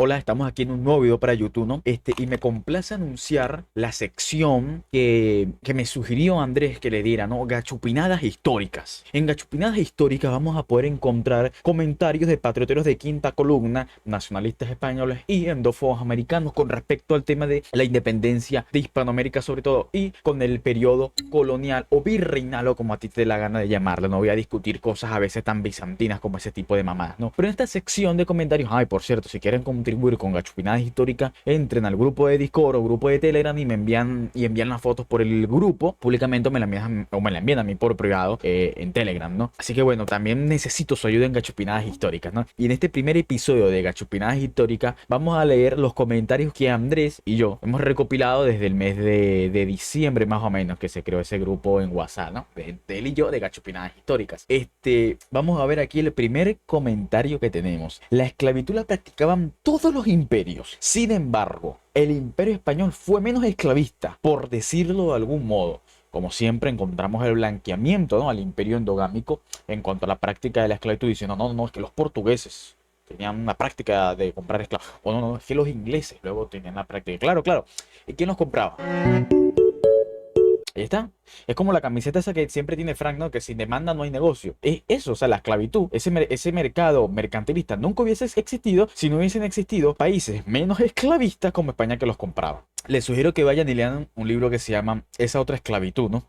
Hola, estamos aquí en un nuevo video para YouTube, ¿no? Y me complace anunciar la sección que me sugirió Andrés que le diera, ¿no? Gachupinadas históricas. En Gachupinadas históricas vamos a poder encontrar comentarios de patrioteros de quinta columna, nacionalistas españoles y endófobos americanos con respecto al tema de la independencia de Hispanoamérica sobre todo y con el periodo colonial o virreinal o como a ti te dé la gana de llamarlo. No voy a discutir cosas a veces tan bizantinas como ese tipo de mamadas, ¿no? Pero en esta sección de comentarios, ay, por cierto, si quieren contribuir con Gachupinadas históricas, entren al grupo de Discord o grupo de Telegram y me envían las fotos por el grupo públicamente o me la envían a mí por privado en Telegram, ¿no? Así que bueno, también necesito su ayuda en Gachupinadas históricas, ¿no? Y en este primer episodio de Gachupinadas históricas vamos a leer los comentarios que Andrés y yo hemos recopilado desde el mes de diciembre más o menos que se creó ese grupo en WhatsApp, ¿no? De él y yo de Gachupinadas históricas. Vamos a ver aquí el primer comentario que tenemos. La esclavitud la practicaban todos los imperios. Sin embargo, el imperio español fue menos esclavista, por decirlo de algún modo. Como siempre encontramos el blanqueamiento, ¿no?, al imperio endogámico en cuanto a la práctica de la esclavitud, diciendo, no, no, no, es que los portugueses tenían una práctica de comprar esclavos. O no, no, es que los ingleses luego tenían la práctica. Claro, claro. ¿Y quién los compraba? Ahí está. Es como la camiseta esa que siempre tiene Frank, ¿no? Que sin demanda no hay negocio. Es eso, o sea, la esclavitud, ese mercado mercantilista nunca hubiese existido si no hubiesen existido países menos esclavistas como España que los compraban. Les sugiero que vayan y lean un libro que se llama Esa otra esclavitud, ¿no?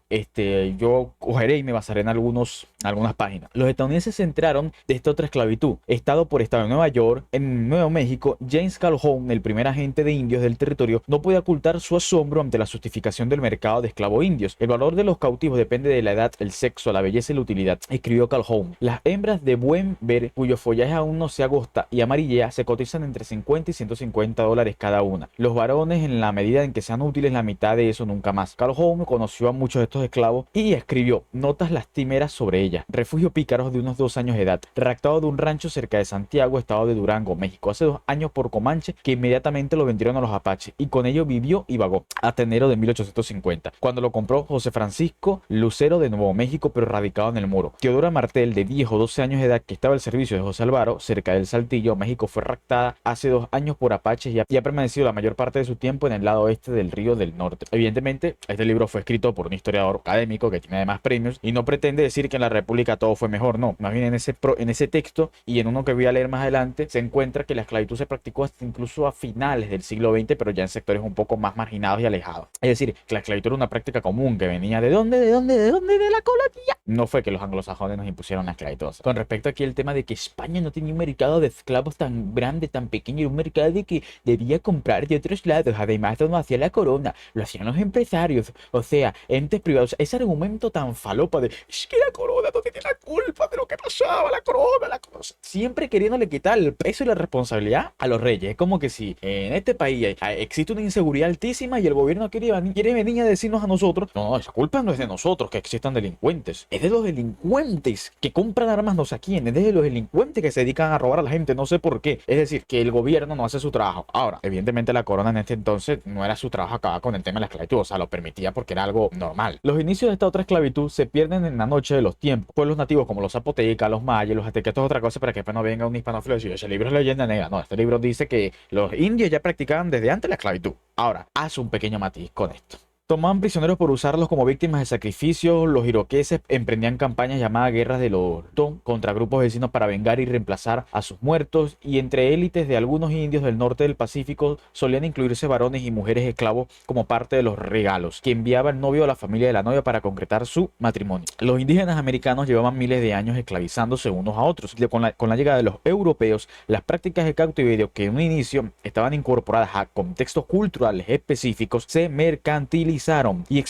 Yo cogeré y me basaré en algunas páginas. Los estadounidenses se enteraron de esta otra esclavitud. Estado por estado en Nueva York, en Nuevo México, James Calhoun, el primer agente de indios del territorio, no podía ocultar su asombro ante la justificación del mercado de esclavos indios. El valor de los cautivos depende de la edad, el sexo, la belleza y la utilidad, escribió Calhoun. Las hembras de buen ver, cuyo follaje aún no se agosta y amarillea, se cotizan entre 50 y 150 dólares cada una. Los varones, en la medida en que sean útiles, la mitad de eso nunca más. Calhoun conoció a muchos de estos esclavos y escribió notas lastimeras sobre ellas. Refugio pícaros de unos 2 años de edad, raptado de un rancho cerca de Santiago, estado de Durango, México, hace 2 años por Comanche, que inmediatamente lo vendieron a los apaches y con ello vivió y vagó hasta enero de 1850, cuando lo compró José Francisco Lucero de Nuevo México, pero radicado en el Muro. Teodora Martel, de 10 o 12 años de edad, que estaba al servicio de José Alvaro, cerca del Saltillo, México, fue raptada hace 2 años por apaches y ha permanecido la mayor parte de su tiempo en el lado oeste del Río del Norte. Evidentemente, este libro fue escrito por un historiador académico que tiene además premios y no pretende decir que en la República todo fue mejor, no. Más bien en ese texto y en uno que voy a leer más adelante se encuentra que la esclavitud se practicó hasta incluso a finales del siglo XX, pero ya en sectores un poco más marginados y alejados. Es decir, que la esclavitud era una práctica común que venía ¿de dónde? ¿De dónde? ¿De dónde? De la colonia. No fue que los anglosajones nos impusieron la esclavitud. Con respecto aquí al tema de que España no tenía un mercado de esclavos tan grande, tan pequeño, era un mercado de que debía comprar de otros lados. Además, no hacía la corona, lo hacían los empresarios, o sea, entes privados. Ese argumento tan falopa de es que la corona no tiene la culpa de lo que pasaba, la corona, siempre queriéndole quitar el peso y la responsabilidad a los reyes. Es como que si en este país existe una inseguridad altísima y el gobierno quiere venir a decirnos a nosotros, no, esa culpa no es de nosotros que existan delincuentes, es de los delincuentes que compran armas no sé a quién, es de los delincuentes que se dedican a robar a la gente, no sé por qué. Es decir, que el gobierno no hace su trabajo. Ahora, evidentemente la corona en este entonces no era su trabajo acabar con el tema de la esclavitud, o sea, lo permitía porque era algo normal. Los inicios de esta otra esclavitud se pierden en la noche de los tiempos. Pueblos nativos como los zapotecas, los mayas, los aztecas, esto es otra cosa para que después no venga un hispanófilo y decir, ese libro es leyenda negra. No, este libro dice que los indios ya practicaban desde antes la esclavitud. Ahora, haz un pequeño matiz con esto. Tomaban prisioneros por usarlos como víctimas de sacrificios. Los iroqueses emprendían campañas llamadas guerras de los Don contra grupos vecinos para vengar y reemplazar a sus muertos, y entre élites de algunos indios del norte del Pacífico solían incluirse varones y mujeres esclavos como parte de los regalos que enviaba el novio a la familia de la novia para concretar su matrimonio. Los indígenas americanos llevaban miles de años esclavizándose unos a otros. Con la llegada de los europeos, las prácticas de cautiverio que en un inicio estaban incorporadas a contextos culturales específicos se mercantilizaron y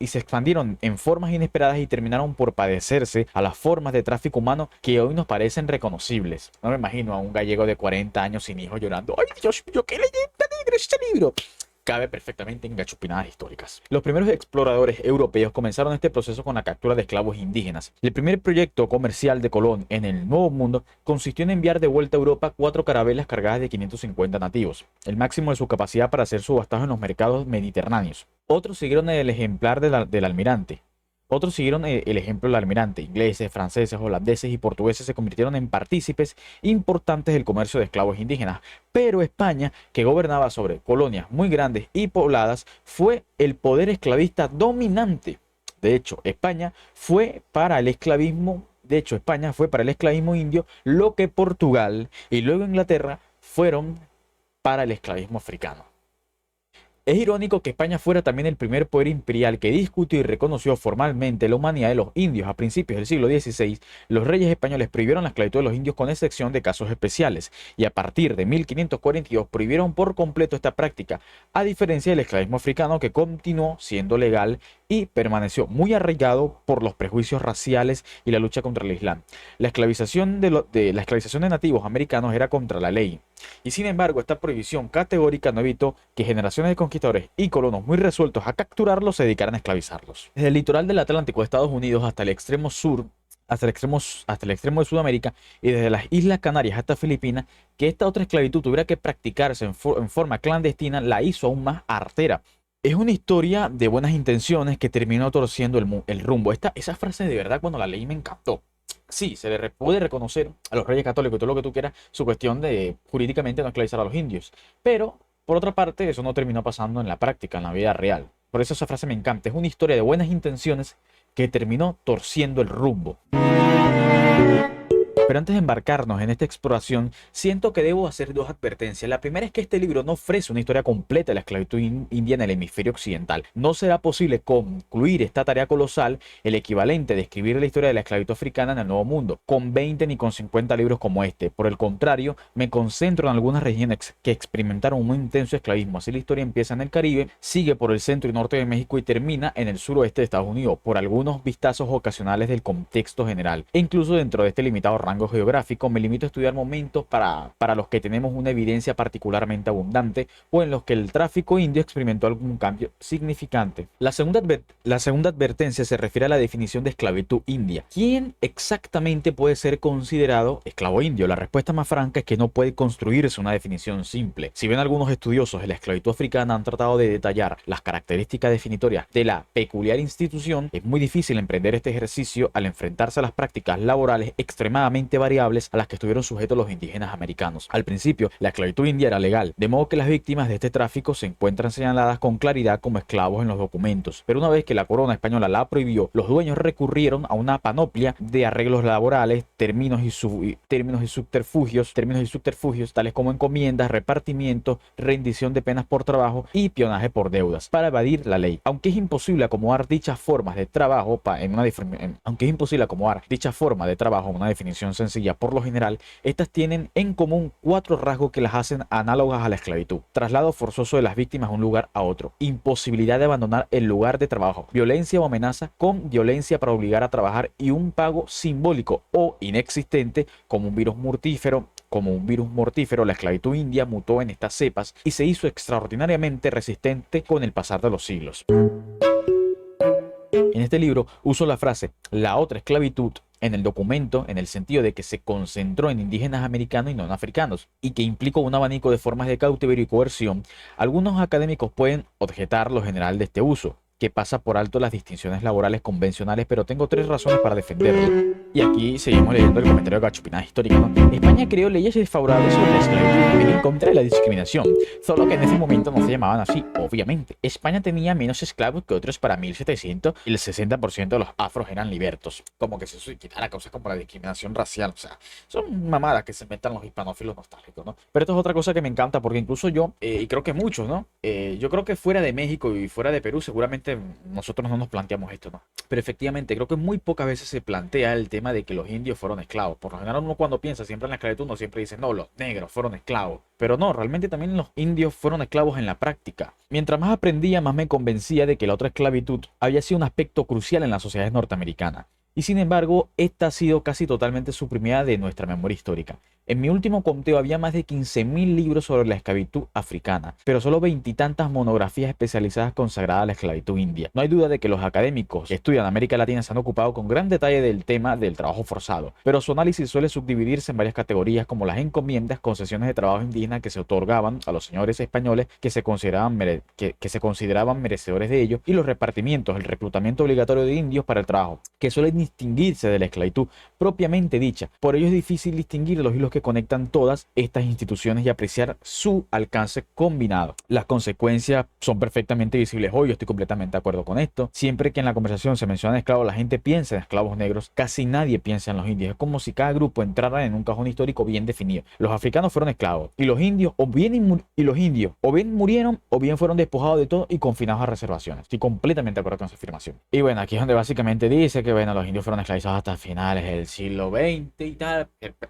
se expandieron en formas inesperadas y terminaron por padecerse a las formas de tráfico humano que hoy nos parecen reconocibles. No me imagino a un gallego de 40 años sin hijos llorando, ¡ay, Dios mío, qué leyenda negra este libro! Cabe perfectamente en Gachupinadas históricas. Los primeros exploradores europeos comenzaron este proceso con la captura de esclavos indígenas. El primer proyecto comercial de Colón en el Nuevo Mundo consistió en enviar de vuelta a Europa 4 carabelas cargadas de 550 nativos, el máximo de su capacidad para ser subastados en los mercados mediterráneos. Otros siguieron el ejemplar del almirante, Otros siguieron el ejemplo del almirante. Ingleses, franceses, holandeses y portugueses se convirtieron en partícipes importantes del comercio de esclavos indígenas. Pero España, que gobernaba sobre colonias muy grandes y pobladas, fue el poder esclavista dominante. De hecho, España fue para el esclavismo, indio, lo que Portugal y luego Inglaterra fueron para el esclavismo africano. Es irónico que España fuera también el primer poder imperial que discutió y reconoció formalmente la humanidad de los indios. A principios del siglo XVI, los reyes españoles prohibieron la esclavitud de los indios con excepción de casos especiales, y a partir de 1542 prohibieron por completo esta práctica, a diferencia del esclavismo africano, que continuó siendo legal y permaneció muy arraigado por los prejuicios raciales y la lucha contra el Islam. La esclavización la esclavización de nativos americanos era contra la ley. Y sin embargo, esta prohibición categórica no evitó que generaciones de conquistadores y colonos muy resueltos a capturarlos se dedicaran a esclavizarlos. Desde el litoral del Atlántico de Estados Unidos hasta el extremo sur, hasta el extremo de Sudamérica, y desde las Islas Canarias hasta Filipinas, que esta otra esclavitud tuviera que practicarse en forma clandestina, la hizo aún más artera. Es una historia de buenas intenciones que terminó torciendo el rumbo. Esa frase de verdad, cuando la leí, me encantó. Sí, puede reconocer a los reyes católicos y todo lo que tú quieras su cuestión de jurídicamente no esclavizar a los indios. Pero, por otra parte, eso no terminó pasando en la práctica, en la vida real. Por eso esa frase me encanta. Es una historia de buenas intenciones que terminó torciendo el rumbo. Pero antes de embarcarnos en esta exploración, siento que debo hacer dos advertencias. La primera es que este libro no ofrece una historia completa de la esclavitud india en el hemisferio occidental. No será posible concluir esta tarea colosal, el equivalente de escribir la historia de la esclavitud africana en el Nuevo Mundo, con 20 ni con 50 libros como este. Por el contrario, me concentro en algunas regiones que experimentaron un muy intenso esclavismo. Así la historia empieza en el Caribe, sigue por el centro y norte de México y termina en el suroeste de Estados Unidos, por algunos vistazos ocasionales del contexto general. E incluso dentro de este limitado rango geográfico, me limito a estudiar momentos para los que tenemos una evidencia particularmente abundante o en los que el tráfico indio experimentó algún cambio significante. La segunda advertencia se refiere a la definición de esclavitud india. ¿Quién exactamente puede ser considerado esclavo indio? La respuesta más franca es que no puede construirse una definición simple. Si bien algunos estudiosos de la esclavitud africana han tratado de detallar las características definitorias de la peculiar institución, es muy difícil emprender este ejercicio al enfrentarse a las prácticas laborales extremadamente variables a las que estuvieron sujetos los indígenas americanos. Al principio, la esclavitud india era legal, de modo que las víctimas de este tráfico se encuentran señaladas con claridad como esclavos en los documentos. Pero una vez que la corona española la prohibió, los dueños recurrieron a una panoplia de arreglos laborales, términos y subterfugios, tales como encomiendas, repartimientos, rendición de penas por trabajo y pionaje por deudas, para evadir la ley. Aunque es imposible acomodar dichas formas de trabajo en una definición sencilla, por lo general, estas tienen en común 4 rasgos que las hacen análogas a la esclavitud: traslado forzoso de las víctimas de un lugar a otro, imposibilidad de abandonar el lugar de trabajo, violencia o amenaza con violencia para obligar a trabajar, y un pago simbólico o inexistente como un virus mortífero. La esclavitud india mutó en estas cepas y se hizo extraordinariamente resistente con el pasar de los siglos. En este libro uso la frase "la otra esclavitud" en el documento en el sentido de que se concentró en indígenas americanos y no en africanos, y que implicó un abanico de formas de cautiverio y coerción. Algunos académicos pueden objetar lo general de este uso, que pasa por alto las distinciones laborales convencionales, pero tengo 3 razones para defenderlo. Y aquí seguimos leyendo el comentario de Gachupinaje histórico, ¿no? España creó leyes desfavorables sobre la esclavitud y en contra de la discriminación, solo que en ese momento no se llamaban así, obviamente. España tenía menos esclavos que otros para 1700 y el 60% de los afros eran libertos. Como que se quitara cosas como la discriminación racial, o sea, son mamadas que se metan los hispanófilos nostálgicos, ¿no? Pero esto es otra cosa que me encanta, porque incluso yo, y creo que muchos, ¿no? Yo creo que fuera de México y fuera de Perú seguramente nosotros no nos planteamos esto, ¿no? Pero efectivamente creo que muy pocas veces se plantea el tema de que los indios fueron esclavos. Por lo general uno cuando piensa siempre en la esclavitud, uno siempre dice, no, los negros fueron esclavos. Pero no, realmente también los indios fueron esclavos en la práctica. Mientras más aprendía, más me convencía de que la otra esclavitud había sido un aspecto crucial en las sociedades norteamericanas. y sin embargo, esta ha sido casi totalmente suprimida de nuestra memoria histórica. En mi último conteo había más de 15.000 libros sobre la esclavitud africana, pero solo veintitantas monografías especializadas consagradas a la esclavitud india. No hay duda de que los académicos que estudian América Latina se han ocupado con gran detalle del tema del trabajo forzado, pero su análisis suele subdividirse en varias categorías como las encomiendas, concesiones de trabajo indígena que se otorgaban a los señores españoles que se consideraban merecedores de ello, y los repartimientos, el reclutamiento obligatorio de indios para el trabajo, que suelen distinguirse de la esclavitud propiamente dicha. Por ello es difícil distinguir los hilos que conectan todas estas instituciones y apreciar su alcance combinado. Las consecuencias son perfectamente visibles hoy, yo estoy completamente de acuerdo con esto. Siempre que en la conversación se menciona esclavos, la gente piensa en esclavos negros, casi nadie piensa en los indios. Es como si cada grupo entrara en un cajón histórico bien definido. Los africanos fueron esclavos y los indios o bien murieron o bien fueron despojados de todo y confinados a reservaciones. Estoy completamente de acuerdo con esa afirmación. Y bueno, aquí es donde básicamente dice que bueno, los indios fueron esclavizados hasta finales del siglo XX y tal.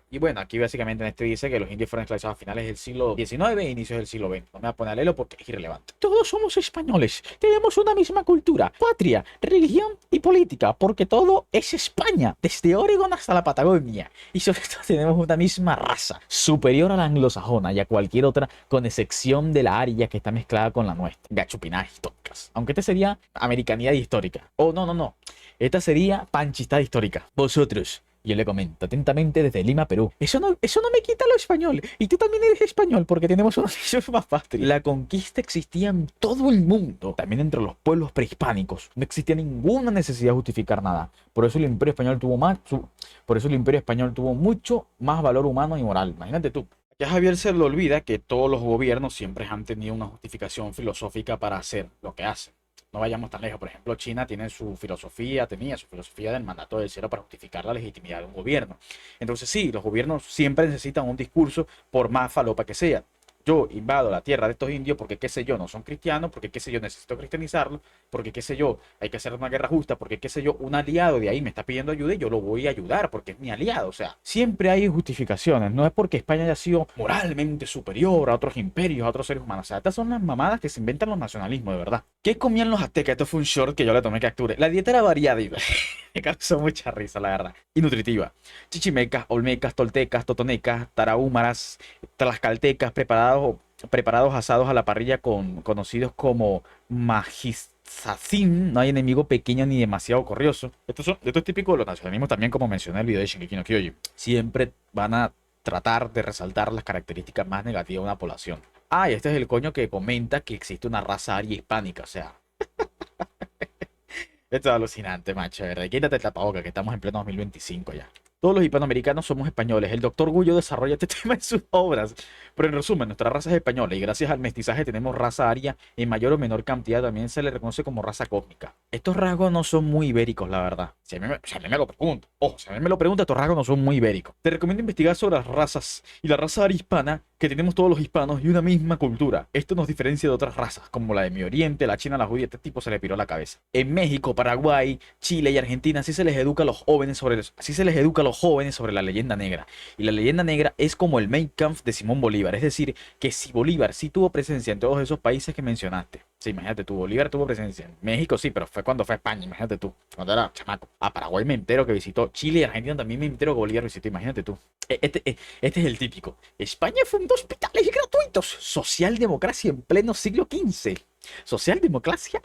Y bueno, aquí básicamente en este dice que los indios fueron esclavizados a finales del siglo XIX e inicios del siglo XX. No me voy a poner a leerlo porque es irrelevante. Todos somos españoles, tenemos una misma cultura, patria, religión y política, porque todo es España, desde Oregon hasta la Patagonia. Y sobre todo tenemos una misma raza, superior a la anglosajona y a cualquier otra, con excepción de la aria que está mezclada con la nuestra. Gachupinadas históricas. Aunque esta sería americanidad histórica. Oh, no. Esta sería panchistad histórica. Vosotros. Y yo le comento atentamente desde Lima, Perú. Eso no me quita lo español. Y tú también eres español porque tenemos una misma patria. La conquista existía en todo el mundo. También entre los pueblos prehispánicos. No existía ninguna necesidad de justificar nada. Por eso el Imperio Español tuvo mucho más valor humano y moral. Imagínate tú. Ya a Javier se le olvida que todos los gobiernos siempre han tenido una justificación filosófica para hacer lo que hacen. No vayamos tan lejos. Por ejemplo, China tenía su filosofía del mandato del cielo para justificar la legitimidad de un gobierno. Entonces sí, los gobiernos siempre necesitan un discurso por más falopa que sea. Yo invado la tierra de estos indios porque, qué sé yo, no son cristianos, porque, qué sé yo, necesito cristianizarlos, porque, qué sé yo, hay que hacer una guerra justa, porque, qué sé yo, un aliado de ahí me está pidiendo ayuda y yo lo voy a ayudar porque es mi aliado. O sea, siempre hay justificaciones. No es porque España haya sido moralmente superior a otros imperios, a otros seres humanos. O sea, estas son las mamadas que se inventan los nacionalismos, de verdad. ¿Qué comían los aztecas? Esto fue un short que yo le tomé capture. La dieta era variada y me causó mucha risa, la verdad. Y nutritiva. Chichimecas, olmecas, toltecas, totonecas, tarahumaras, tlaxcaltecas, preparados asados a la parrilla conocidos como majizacín. No hay enemigo pequeño ni demasiado corrioso. Esto es típico de los nacionalismos también, como mencioné en el video de Shingeki no Kyojin. Siempre van a tratar de resaltar las características más negativas de una población. Ah, y este es el coño que comenta que existe una raza aria hispánica, o sea. Esto es alucinante, macho, de verdad. Quítate el tapabocas, que estamos en pleno 2025 ya. Todos los hispanoamericanos somos españoles. El doctor Gullo desarrolla este tema en sus obras. Pero en resumen, nuestra raza es española y gracias al mestizaje tenemos raza aria en mayor o menor cantidad. También se le reconoce como raza cósmica. Estos rasgos no son muy ibéricos, la verdad. Si a mí me lo pregunto. Ojo, si a mí me lo pregunta, estos rasgos no son muy ibéricos. Te recomiendo investigar sobre las razas y la raza aria hispana que tenemos todos los hispanos y una misma cultura. Esto nos diferencia de otras razas, como la de mi Oriente, la china, la judía. Este tipo se le piró la cabeza. En México, Paraguay, Chile y Argentina así se les educa a los jóvenes sobre la leyenda negra. Y la leyenda negra es como el Mein Kampf de Simón Bolívar. Es decir, que si Bolívar sí tuvo presencia en todos esos países que mencionaste. Sí, imagínate tú, Bolívar tuvo presencia en México, sí, pero fue cuando fue a España, imagínate tú, cuando era chamaco. A Paraguay me entero que visitó, Chile y Argentina también me entero que Bolívar visitó, imagínate tú. Este es el típico. España fundó hospitales gratuitos. Socialdemocracia en pleno siglo XV. Socialdemocracia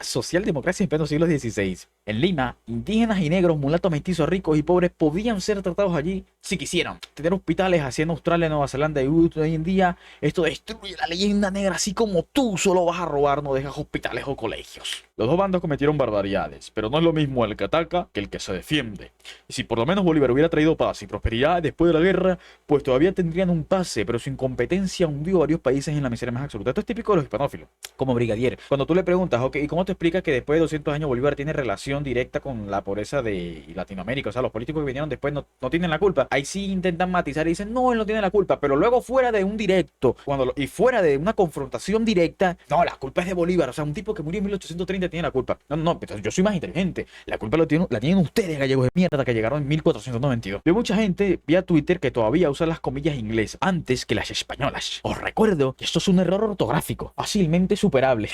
en pleno siglo XVI. En Lima, indígenas y negros, mulatos, mestizos, ricos y pobres podían ser tratados allí si quisieran. Tener hospitales así en Australia, Nueva Zelanda y hoy en día, esto destruye la leyenda negra, así como tú solo vas a robar, no dejas hospitales o colegios. Los dos bandos cometieron barbaridades, pero no es lo mismo el que ataca que el que se defiende. Y si por lo menos Bolívar hubiera traído paz y prosperidad después de la guerra, pues todavía tendrían un pase, pero su incompetencia hundió varios países en la miseria más absoluta. Esto es típico de los hispanófilos, como Brigadier. Cuando tú le preguntas, ok, ¿y cómo te explicas que después de 200 años Bolívar tiene relación directa con la pobreza de Latinoamérica? O sea, los políticos que vinieron después no tienen la culpa. Ahí sí intentan matizar y dicen, no, él no tiene la culpa, pero luego fuera de un directo, y fuera de una confrontación directa, no, la culpa es de Bolívar. O sea, un tipo que murió en 1830 tiene la culpa. No, pero yo soy más inteligente. La culpa la tienen ustedes, gallegos de mierda, que llegaron en 1492. Veo mucha gente vía Twitter que todavía usa las comillas inglesas antes que las españolas. Os recuerdo que esto es un error ortográfico, fácilmente superable.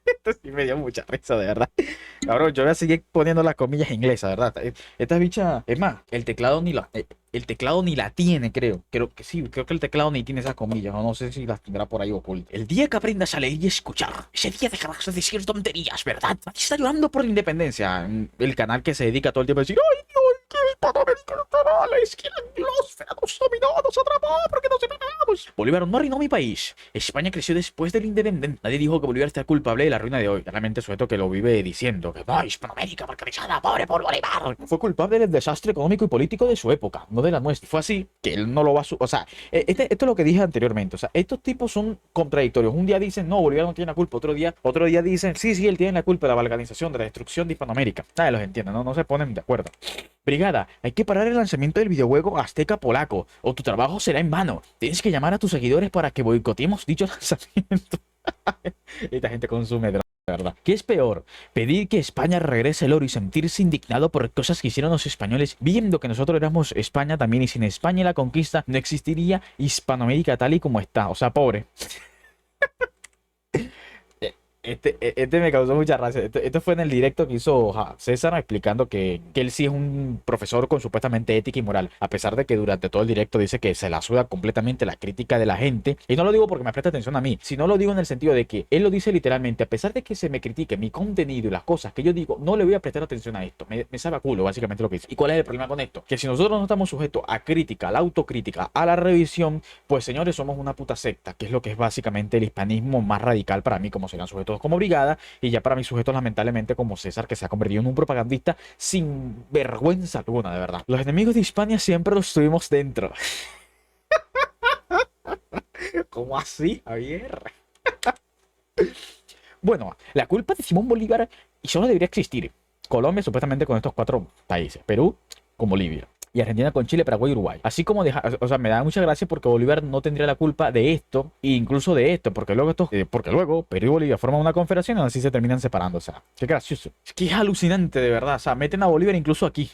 Esto sí me dio mucha risa, de verdad. Cabrón, yo voy a seguir poniendo las comillas inglesas, ¿verdad? Esta bicha, es más, el teclado ni la tiene, creo. Creo que sí, creo que el teclado ni tiene esas comillas. O no sé si las tendrá por ahí ocultas. El día que aprendas a leer y escuchar, ese día dejarás de decir tonterías, ¿verdad? Aquí está llorando por la independencia. El canal que se dedica todo el tiempo a decir, ¡ay, Dios, que Hispanoamérica está mal! Es que la Anglosfera nos dominó, nos atrapó, porque nos separamos. Bolívar no arruinó mi país. España creció después de la independencia. Nadie dijo que Bolívar está culpable de la ruina de hoy. Realmente sujeto que lo vive diciendo que no, Hispanoamérica, porque pisada, pobre por Bolívar. Fue culpable del desastre económico y político de su época, no de la nuestra. Fue así que él no lo va a... O sea, esto es lo que dije anteriormente. O sea, estos tipos son contradictorios. Un día dicen, no, Bolívar no tiene la culpa. Otro día dicen, sí, sí, él tiene la culpa de la balcanización, de la destrucción de Hispanoamérica. Nadie los entiende, no se ponen de acuerdo. Brigada, hay que parar el lanzamiento del videojuego Azteca Polaco, o tu trabajo será en vano. Tienes que llamar a tus seguidores para que boicotemos dicho lanzamiento. Esta gente consume droga, de verdad. ¿Qué es peor? ¿Pedir que España regrese el oro y sentirse indignado por cosas que hicieron los españoles, viendo que nosotros éramos España también y sin España y la conquista no existiría Hispanoamérica tal y como está? O sea, pobre. Este me causó mucha gracia. Esto fue en el directo que hizo César explicando que él sí es un profesor con supuestamente ética y moral, a pesar de que durante todo el directo dice que se la suda completamente la crítica de la gente. Y no lo digo porque me presta atención a mí, sino lo digo en el sentido de que él lo dice literalmente, a pesar de que se me critique mi contenido y las cosas que yo digo, no le voy a prestar atención a esto. Me sabe a culo, básicamente lo que dice. ¿Y cuál es el problema con esto? Que si nosotros no estamos sujetos a crítica, a la autocrítica, a la revisión, pues señores, somos una puta secta, que es lo que es básicamente el hispanismo más radical para mí, como serían sujetos como Brigada, y ya para mis sujetos lamentablemente como César, que se ha convertido en un propagandista sin vergüenza alguna, de verdad. Los enemigos de Hispania siempre los tuvimos dentro. ¿Cómo así, Javier? Bueno, la culpa de Simón Bolívar y solo debería existir. Colombia supuestamente con estos cuatro países, Perú con Bolivia y Argentina con Chile, Paraguay y Uruguay. Así como o sea, me da mucha gracia porque Bolívar no tendría la culpa de esto, e incluso de esto, porque luego Perú y Bolivia forman una confederación y así se terminan separando. O sea, qué gracioso. Es que es alucinante, de verdad. O sea, meten a Bolívar incluso aquí.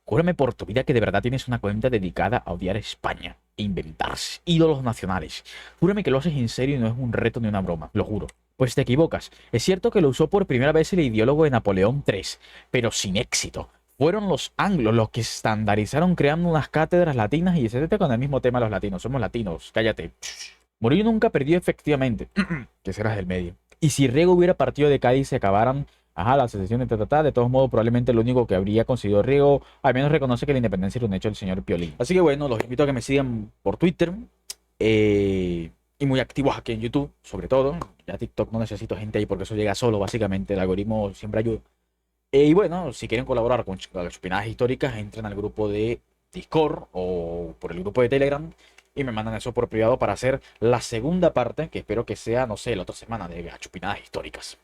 Júrame por tu vida que de verdad tienes una cuenta dedicada a odiar a España e inventarse ídolos nacionales. Júrame que lo haces en serio y no es un reto ni una broma, lo juro. Pues te equivocas. Es cierto que lo usó por primera vez el ideólogo de Napoleón III, pero sin éxito. Fueron los anglos los que estandarizaron creando unas cátedras latinas y etcétera con el mismo tema de los latinos. Somos latinos, cállate. Murillo nunca perdió efectivamente, que serás del medio. Y si Riego hubiera partido de Cádiz se acabaran, ajá, las secesiones, de todos modos, probablemente lo único que habría conseguido Riego, al menos reconoce que la independencia era un hecho del señor Piolín. Así que bueno, los invito a que me sigan por Twitter, y muy activos aquí en YouTube, sobre todo. Ya TikTok no necesito gente ahí porque eso llega solo, básicamente, el algoritmo siempre ayuda. Y bueno, si quieren colaborar con las chupinadas históricas, entren al grupo de Discord o por el grupo de Telegram y me mandan eso por privado para hacer la segunda parte, que espero que sea, no sé, la otra semana de chupinadas históricas.